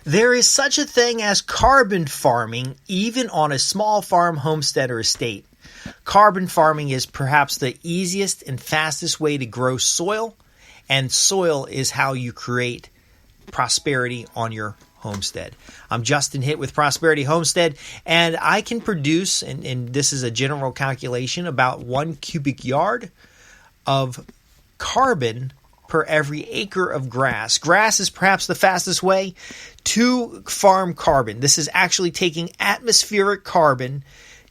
There is such a thing as carbon farming, even on a small farm, homestead, or estate. Carbon farming is perhaps the easiest and fastest way to grow soil, and soil is how you create prosperity on your homestead. I'm Justin Hitt with Prosperity Homestead, and I can produce, and this is a general calculation, about 1 cubic yard of carbon per every acre of grass. Grass is perhaps the fastest way to farm carbon. This is actually taking atmospheric carbon,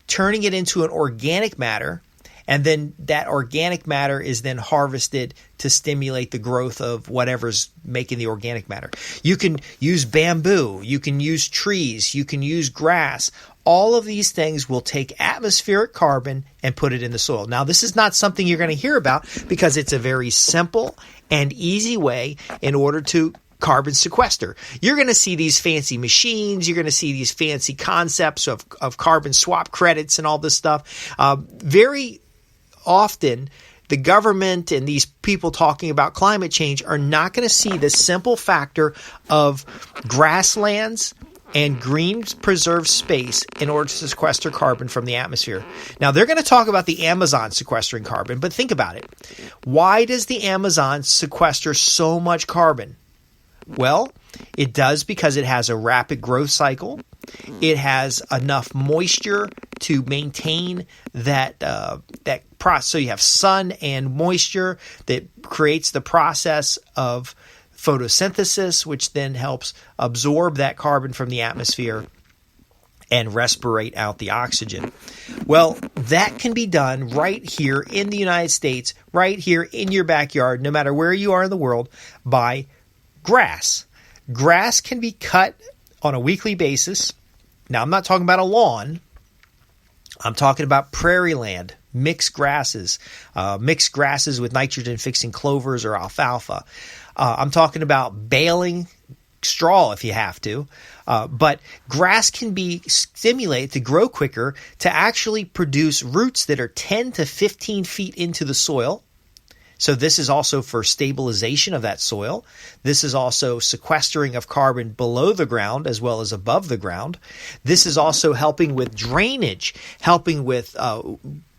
turning it into an organic matter, and then that organic matter is then harvested to stimulate the growth of whatever's making the organic matter. You can use bamboo, you can use trees, you can use grass. All of these things will take atmospheric carbon and put it in the soil. Now, this is not something you're going to hear about because it's a very simple and easy way in order to carbon sequester. You're going to see these fancy machines. You're going to see these fancy concepts of carbon swap credits and all this stuff. Very often, the government and these people talking about climate change are not going to see the simple factor of grasslands and green preserved space in order to sequester carbon from the atmosphere. Now, they're going to talk about the Amazon sequestering carbon, but think about it. Why does the Amazon sequester so much carbon? Well, it does because it has a rapid growth cycle. It has enough moisture to maintain that process. So you have sun and moisture that creates the process of photosynthesis, which then helps absorb that carbon from the atmosphere and respirate out the oxygen. Well, that can be done right here in the United States, right here in your backyard, no matter where you are in the world, by grass. Grass can be cut on a weekly basis. Now, I'm not talking about a lawn. I'm talking about prairie land, mixed grasses with nitrogen-fixing clovers or alfalfa. I'm talking about baling straw if you have to. But grass can be stimulated to grow quicker to actually produce roots that are 10 to 15 feet into the soil. So this is also for stabilization of that soil. This is also sequestering of carbon below the ground as well as above the ground. This is also helping with drainage, helping with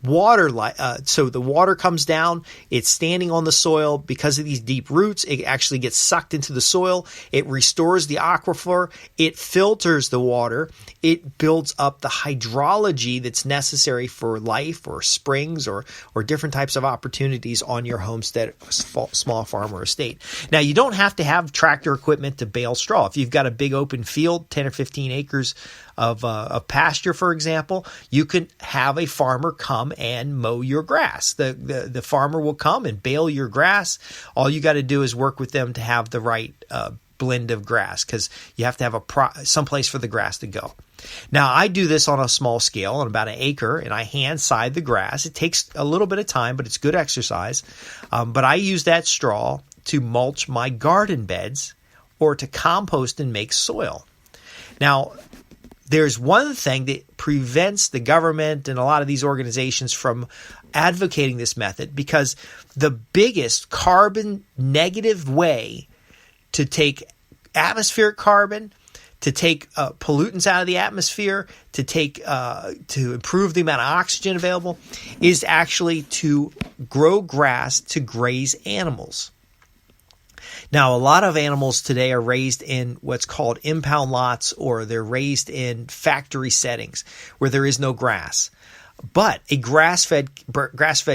water. So the water comes down, it's standing on the soil because of these deep roots. It actually gets sucked into the soil. It restores the aquifer. It filters the water. It builds up the hydrology that's necessary for life or springs or different types of opportunities on your homestead, small farm or estate. Now, you don't have to have tractor equipment to bale straw. If you've got a big open field, 10 or 15 acres of pasture, for example, you can have a farmer come and mow your grass. The farmer will come and bale your grass. All you got to do is work with them to have the right blend of grass, because you have to have some place for the grass to go. Now, I do this on a small scale, on about an acre, and I hand side the grass. It takes a little bit of time, but it's good exercise. But I use that straw to mulch my garden beds or to compost and make soil. Now, there's one thing that prevents the government and a lot of these organizations from advocating this method, because the biggest carbon negative way to take atmospheric carbon, to take pollutants out of the atmosphere, to improve the amount of oxygen available, is actually to grow grass to graze animals. Now, a lot of animals today are raised in what's called impound lots, or they're raised in factory settings where there is no grass. But a grass-fed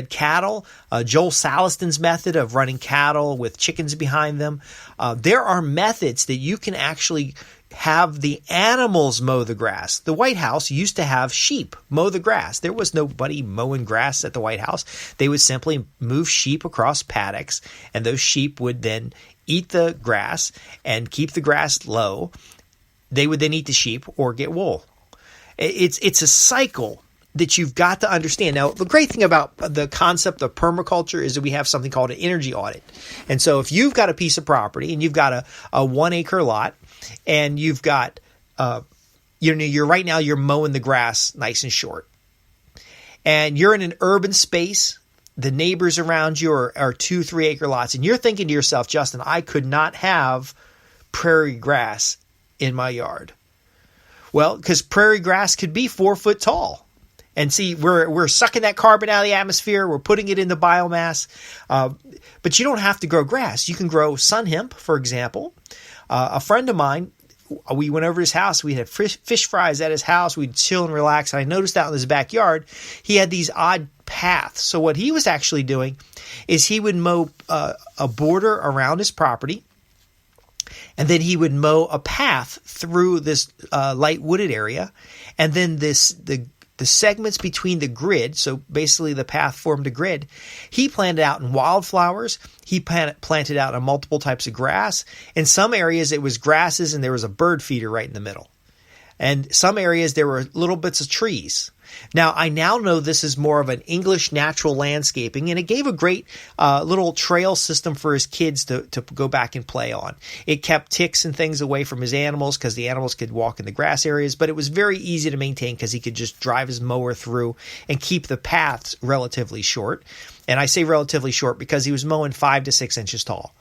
cattle, Joel Salatin's method of running cattle with chickens behind them, there are methods that you can actually have the animals mow the grass. The White House used to have sheep mow the grass. There was nobody mowing grass at the White House. They would simply move sheep across paddocks, and those sheep would then eat the grass and keep the grass low. They would then eat the sheep or get wool. It's a cycle that you've got to understand. Now, the great thing about the concept of permaculture is that we have something called an energy audit. And so if you've got a piece of property and you've got a 1 acre lot, and you've got, you're mowing the grass nice and short, and you're in an urban space, the neighbors around you are 2-3 acre lots, and you're thinking to yourself, Justin, I could not have prairie grass in my yard? Well, because prairie grass could be 4 foot tall. And see, we're sucking that carbon out of the atmosphere. We're putting it into biomass. But you don't have to grow grass. You can grow sun hemp, for example. A friend of mine, we went over to his house. We had fish fries at his house. We'd chill and relax. And I noticed out in his backyard, he had these odd paths. So what he was actually doing is he would mow a border around his property. And then he would mow a path through this light wooded area. And then the segments between the grid, so basically the path formed a grid, he planted out in wildflowers. He planted out in multiple types of grass. In some areas it was grasses and there was a bird feeder right in the middle. And some areas there were little bits of trees. Now, I now know this is more of an English natural landscaping, and it gave a great little trail system for his kids to go back and play on. It kept ticks and things away from his animals because the animals could walk in the grass areas, but it was very easy to maintain because he could just drive his mower through and keep the paths relatively short. And I say relatively short because he was mowing 5 to 6 inches tall.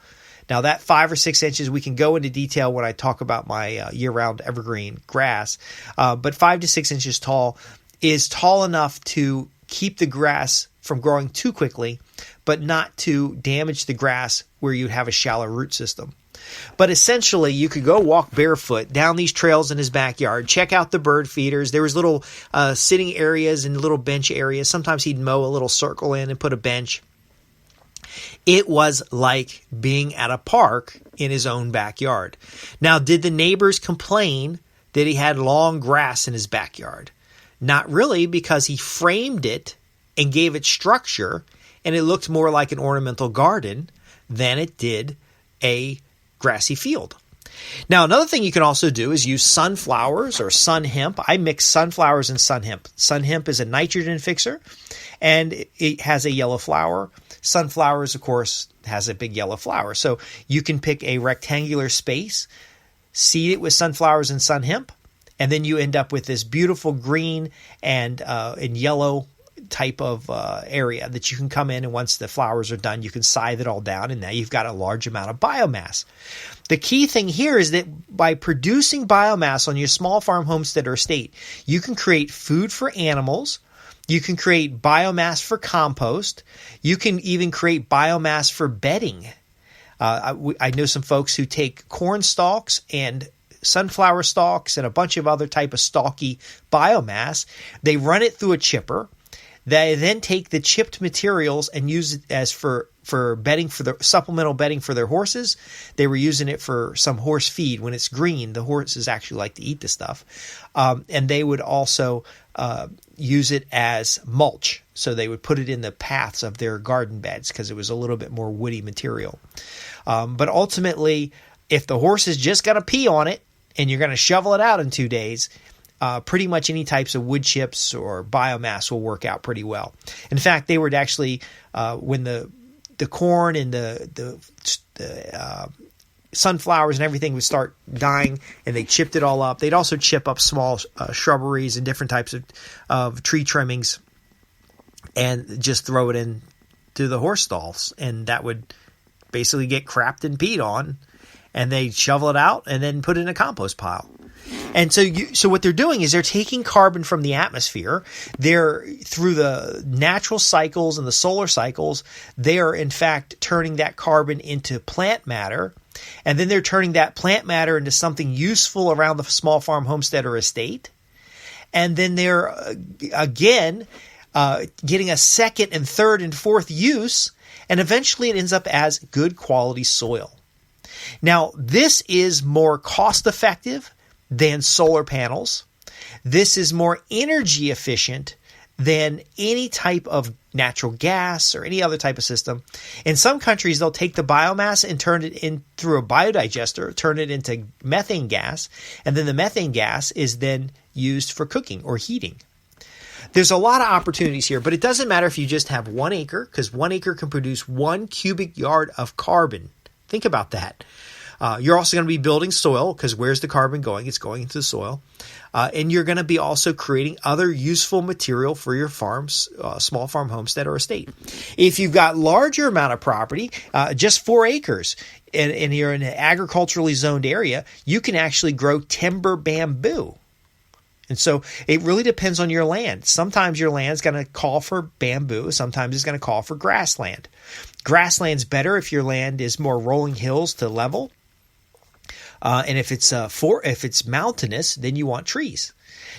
Now, that 5 or 6 inches, we can go into detail when I talk about my year-round evergreen grass, but 5 to 6 inches tall is tall enough to keep the grass from growing too quickly, but not to damage the grass where you have a shallow root system. But essentially, you could go walk barefoot down these trails in his backyard, check out the bird feeders. There was little sitting areas and little bench areas. Sometimes he'd mow a little circle in and put a bench. It was like being at a park in his own backyard. Now, did the neighbors complain that he had long grass in his backyard? Not really, because he framed it and gave it structure, and it looked more like an ornamental garden than it did a grassy field. Now, another thing you can also do is use sunflowers or sun hemp. I mix sunflowers and sun hemp. Sun hemp is a nitrogen fixer, and it has a yellow flower. Sunflowers, of course, has a big yellow flower. So you can pick a rectangular space, seed it with sunflowers and sun hemp, and then you end up with this beautiful green and yellow type of area that you can come in, and once the flowers are done, you can scythe it all down, and now you've got a large amount of biomass. The key thing here is that by producing biomass on your small farm, homestead, or estate, you can create food for animals. You can create biomass for compost. You can even create biomass for bedding. I know some folks who take corn stalks and sunflower stalks and a bunch of other type of stalky biomass. They run it through a chipper. They then take the chipped materials and use it as for bedding, for the supplemental bedding for their horses. They were using it for some horse feed. When it's green, the horses actually like to eat the stuff. And they would also use it as mulch. So they would put it in the paths of their garden beds because it was a little bit more woody material. But ultimately, if the horse is just going to pee on it and you're going to shovel it out in 2 days, pretty much any types of wood chips or biomass will work out pretty well. In fact, they would actually, when the corn and the sunflowers and everything would start dying and they chipped it all up, they'd also chip up small shrubberies and different types of tree trimmings and just throw it in to the horse stalls. And that would basically get crapped and peed on, and they shovel it out and then put it in a compost pile. And so what they're doing is they're taking carbon from the atmosphere. They're, through the natural cycles and the solar cycles, they are in fact turning that carbon into plant matter. And then they're turning that plant matter into something useful around the small farm, homestead, or estate. And then they're, again, getting a second and third and fourth use. And eventually it ends up as good quality soil. Now, this is more cost effective than solar panels. This is more energy efficient than any type of natural gas or any other type of system. In some countries, they'll take the biomass and turn it in through a biodigester, turn it into methane gas, and then the methane gas is then used for cooking or heating. There's a lot of opportunities here, but it doesn't matter if you just have 1 acre, because 1 acre can produce 1 cubic yard of carbon. Think about that. You're also going to be building soil, because where's the carbon going? It's going into the soil. And you're going to be also creating other useful material for your farms, small farm, homestead, or estate. If you've got larger amount of property, just 4 acres, and you're in an agriculturally zoned area, you can actually grow timber bamboo. And so it really depends on your land. Sometimes your land's going to call for bamboo. Sometimes it's going to call for grassland. Grassland's better if your land is more rolling hills to level. And if it's mountainous, then you want trees.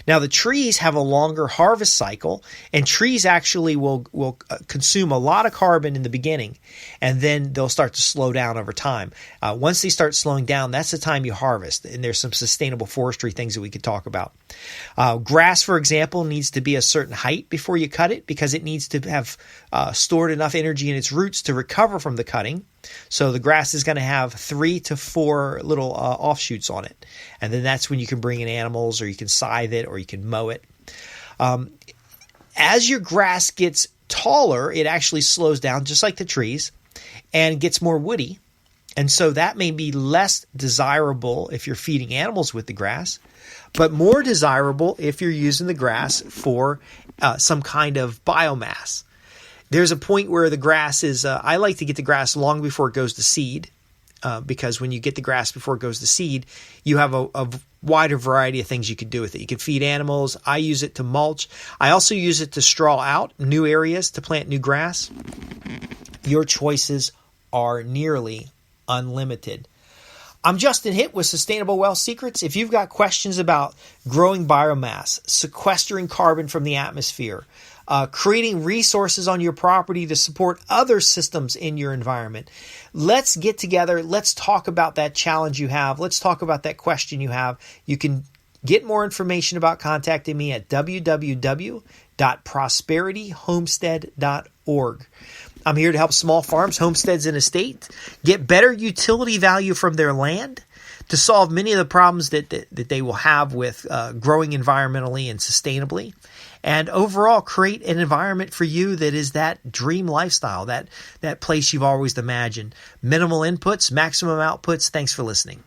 Now, the trees have a longer harvest cycle, and trees actually will consume a lot of carbon in the beginning, and then they'll start to slow down over time. Once they start slowing down, that's the time you harvest, and there's some sustainable forestry things that we could talk about. Grass, for example, needs to be a certain height before you cut it, because it needs to have stored enough energy in its roots to recover from the cutting. So the grass is going to have 3 to 4 little offshoots on it. And then that's when you can bring in animals, or you can scythe it, or you can mow it. As your grass gets taller, it actually slows down just like the trees and gets more woody. And so that may be less desirable if you're feeding animals with the grass, but more desirable if you're using the grass for some kind of biomass. There's a point where the grass is, I like to get the grass long before it goes to seed, because when you get the grass before it goes to seed, you have a wider variety of things you could do with it. You could feed animals. I use it to mulch. I also use it to straw out new areas to plant new grass. Your choices are nearly unlimited. I'm Justin Hitt with Sustainable Wealth Secrets. If you've got questions about growing biomass, sequestering carbon from the atmosphere, creating resources on your property to support other systems in your environment, let's get together. Let's talk about that challenge you have. Let's talk about that question you have. You can get more information about contacting me at www.prosperityhomestead.org. I'm here to help small farms, homesteads, and estates get better utility value from their land, to solve many of the problems that they will have with growing environmentally and sustainably, and overall create an environment for you that is that dream lifestyle, that place you've always imagined. Minimal inputs, maximum outputs. Thanks for listening.